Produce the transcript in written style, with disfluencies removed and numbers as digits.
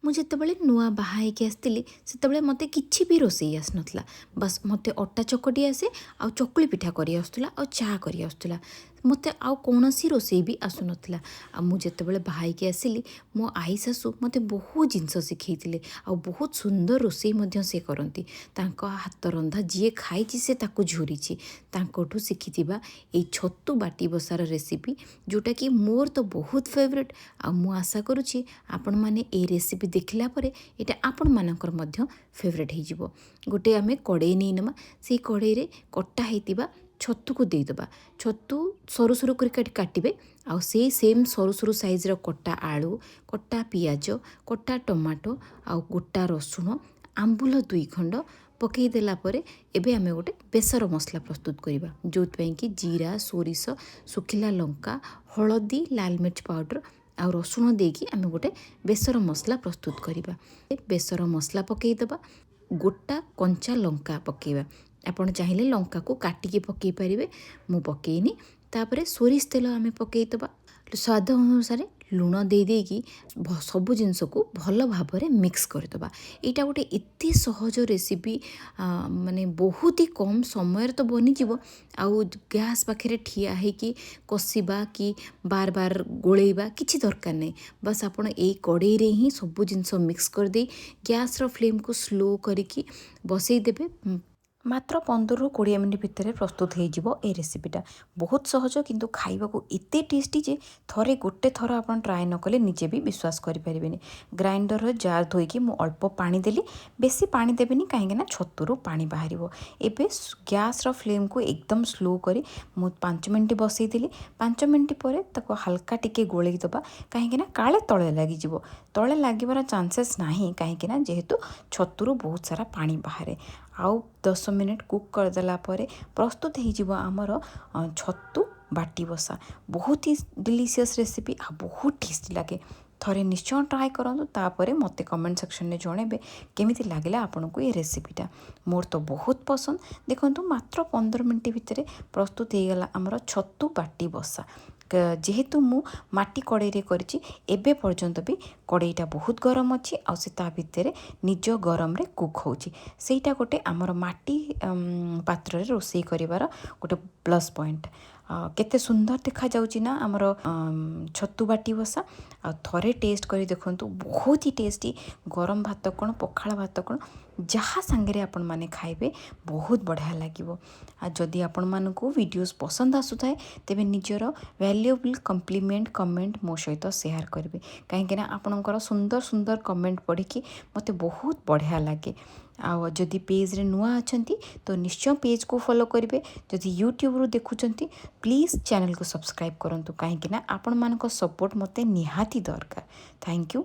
ମୁଁ ଯେତେବେଳେ ନୂଆ ବାହା ହେଇକି ଆସିଥିଲି ସେତେବେଳେ ମୋତେ କିଛି ବି ରୋଷେଇ ଆସିନଥିଲା। ବାସ୍ ମୋତେ ଅଟା ଚକଟି ଆସେ, ଆଉ ଚକୁଳି ପିଠା କରି ଆସୁଥିଲା, ଆଉ ଚା କରି ଆସୁଥିଲା। ମୋତେ ଆଉ କୌଣସି ରୋଷେଇ ବି ଆସୁନଥିଲା। ଆଉ ମୁଁ ଯେତେବେଳେ ବାହା ହେଇକି ଆସିଲି ମୋ ଆଈ ଶାଶୁ ମୋତେ ବହୁତ ଜିନିଷ ଶିଖେଇଥିଲେ, ଆଉ ବହୁତ ସୁନ୍ଦର ରୋଷେଇ ମଧ୍ୟ ସେ କରନ୍ତି। ତାଙ୍କ ହାତ ରନ୍ଧା ଯିଏ ଖାଇଛି ସେ ତାକୁ ଝୁରିଛି। ତାଙ୍କଠୁ ଶିଖିଥିବା ଏଇ ଛତୁ ବାଟି ବସାର ରେସିପି, ଯେଉଁଟାକି ମୋର ତ ବହୁତ ଫେଭରେଟ୍। ଆଉ ମୁଁ ଆଶା କରୁଛି ଆପଣମାନେ ଏଇ ରେସିପି ଦେଖିଲା ପରେ ଏଇଟା ଆପଣମାନଙ୍କର ମଧ୍ୟ ଫେଭରେଟ୍ ହେଇଯିବ। ଗୋଟେ ଆମେ କଡ଼େଇ ନେଇନେବା, ସେଇ କଡ଼େଇରେ କଟା ହେଇଥିବା ଛତୁକୁ ଦେଇଦେବା। ଛତୁ ସରୁ ସରୁ କରି କାଟିବେ, ଆଉ ସେଇ ସେମ୍ ସରୁ ସରୁ ସାଇଜ୍ର କଟା ଆଳୁ, କଟା ପିଆଜ, କଟା ଟମାଟୋ, ଆଉ ଗୋଟା ରସୁଣ, ଆମ୍ବୁଲ 2 ଖଣ୍ଡ ପକାଇ ଦେଲା ପରେ ଏବେ ଆମେ ଗୋଟେ ବେସର ମସଲା ପ୍ରସ୍ତୁତ କରିବା, ଯେଉଁଥିପାଇଁ କି ଜିରା, ସୋରିଷ, ଶୁଖିଲା ଲଙ୍କା, ହଳଦୀ, ଲାଲ ମିର୍ଚ୍ଚ ପାଉଡ଼ର ଆଉ ରସୁଣ ଦେଇକି ଆମେ ଗୋଟେ ବେସର ମସଲା ପ୍ରସ୍ତୁତ କରିବା। ବେସର ମସଲା ପକାଇଦେବା, ଗୋଟା କଞ୍ଚା ଲଙ୍କା ପକାଇବା। ଆପଣ ଚାହିଁଲେ ଲଙ୍କାକୁ କାଟିକି ପକାଇ ପାରିବେ, ମୁଁ ପକାଇନି। ତାପରେ ସୋରିଷ ତେଲ ଆମେ ପକାଇଦେବା, ସ୍ୱାଦ ଅନୁସାରେ ଲୁଣ ଦେଇକି ସବୁ ଜିନିଷକୁ ଭଲ ଭାବରେ ମିକ୍ସ କରିଦେବା। ଏଇଟା ଗୋଟେ ଏତେ ସହଜ ରେସିପି, ମାନେ ବହୁତ ହି କମ୍ ସମୟରେ ତ ବନିଯିବ। ଆଉ ଗ୍ୟାସ୍ ପାଖରେ ଠିଆ ହେଇକି କଷିବା କି ବାର ବାର ଗୋଳେଇବା କିଛି ଦରକାର ନାହିଁ। ବାସ୍ ଆପଣ ଏଇ କଡ଼େଇରେ ହିଁ ସବୁ ଜିନିଷ ମିକ୍ସ କରିଦେଇ ଗ୍ୟାସ୍ର ଫ୍ଲେମ୍କୁ ସ୍ଲୋ କରିକି ବସେଇ ଦେବେ। ମାତ୍ର 15ରୁ 20 ମିନିଟ୍ ଭିତରେ ପ୍ରସ୍ତୁତ ହେଇଯିବ এই ରେସିପିଟା। ବହୁତ ସହଜ, କିନ୍ତୁ ଖାଇବାକୁ ଏତେ ଟେଷ୍ଟି ଯେ ଗୋଟେ ଥର ଆପଣ ଟ୍ରାଏ ନ କଲେ ନିଜେ ବି ବିଶ୍ୱାସ କରିପାରିବେନି। ଗ୍ରାଇଣ୍ଡରର ଜାର୍ ଧୋଇକି ମୁଁ ଅଳ୍ପ ପାଣି ଦେଲି, ବେଶୀ ପାଣି ଦେବେନି କାହିଁକିନା ଛତୁରୁ ପାଣି ବାହାରିବ। ଏବେ ଗ୍ୟାସ୍ର ଫ୍ଲେମ୍କୁ ଏକଦମ ସ୍ଲୋ କରି ମୁଁ 5 ମିନିଟ୍ ବସେଇଦେଲି। 5 ମିନିଟ୍ ପରେ ତାକୁ ହାଲକା ଟିକେ ଗୋଳେଇ ଦେବା, କାହିଁକିନା କାଳେ ତଳେ ଲାଗିଯିବ। ତଳେ ଲାଗିବାର ଚାନ୍ସେସ୍ ନାହିଁ, କାହିଁକିନା ଯେହେତୁ ଛତୁରୁ ବହୁତ ସାରା ପାଣି ବାହାରେ। ଆଉ 10 ମିନିଟ୍ କୁକ୍ କରିଦେଲା ପରେ ପ୍ରସ୍ତୁତ ହେଇଯିବ ଆମର ଛତୁ ବାଟି ବସା। ବହୁତ ହି ଡିଲିସିୟସ୍ ରେସିପି, ଆଉ ବହୁତ ଟେଷ୍ଟି ଲାଗେ। ଥରେ ନିଶ୍ଚୟ ଟ୍ରାଏ କରନ୍ତୁ, ତାପରେ ମୋତେ କମେଣ୍ଟ ସେକ୍ସନରେ ଜଣାଇବେ କେମିତି ଲାଗିଲା ଆପଣଙ୍କୁ ଏ ରେସିପିଟା। ମୋର ତ ବହୁତ ପସନ୍ଦ। ଦେଖନ୍ତୁ ମାତ୍ର 15 ମିନିଟ୍ ଭିତରେ ପ୍ରସ୍ତୁତ ହେଇଗଲା ଆମର ଛତୁ ବାଟି ବସା। ଯେହେତୁ ମୁଁ ମାଟି କଡ଼େଇରେ କରିଛି, ଏବେ ପର୍ଯ୍ୟନ୍ତ ବି କଡ଼େଇଟା ବହୁତ ଗରମ ଅଛି, ଆଉ ସେ ତା ଭିତରେ ନିଜ ଗରମରେ କୁକ୍ ହେଉଛି। ସେଇଟା ଗୋଟେ ଆମର ମାଟି ପାତ୍ରରେ ରୋଷେଇ କରିବାର ଗୋଟେ ପ୍ଲସ୍ ପଏଣ୍ଟ। କେତେ ସୁନ୍ଦର ଦେଖାଯାଉଛି ନା ଆମର ଛତୁ ବାଟି ବସା। ଆଉ ଥରେ ଟେଷ୍ଟ କରି ଦେଖନ୍ତୁ, ବହୁତ ହି ଟେଷ୍ଟି। ଗରମ ଭାତ କ'ଣ, ପଖାଳ ଭାତ କ'ଣ, ଯାହା ସାଙ୍ଗରେ ଆପଣମାନେ ଖାଇବେ ବହୁତ ବଢ଼ିଆ ଲାଗିବ। ଆଉ ଯଦି ଆପଣମାନଙ୍କୁ ଭିଡ଼ିଓସ୍ ପସନ୍ଦ ଆସୁଥାଏ, ତେବେ ନିଜର ଭ୍ୟାଲୁଏବୁଲ୍ କମେଣ୍ଟ ମୋ ସହିତ ସେୟାର କରିବେ, କାହିଁକିନା ଆପଣଙ୍କର ସୁନ୍ଦର ସୁନ୍ଦର କମେଣ୍ଟ ପଢ଼ିକି ମୋତେ ବହୁତ ବଢ଼ିଆ ଲାଗେ। ଆଉ ଯଦି ପେଜ୍ରେ ନୂଆ ଅଛନ୍ତି ତ ନିଶ୍ଚୟ ପେଜ୍କୁ ଫଲୋ କରିବେ। ଯଦି ୟୁଟ୍ୟୁବରୁ ଦେଖୁଛନ୍ତି ପ୍ଲିଜ୍ ଚ୍ୟାନେଲ୍କୁ ସବସ୍କ୍ରାଇବ୍ କରନ୍ତୁ, କାହିଁକିନା ଆପଣମାନଙ୍କ ସପୋର୍ଟ ମୋତେ ନିହାତି ଦରକାର। Thank you.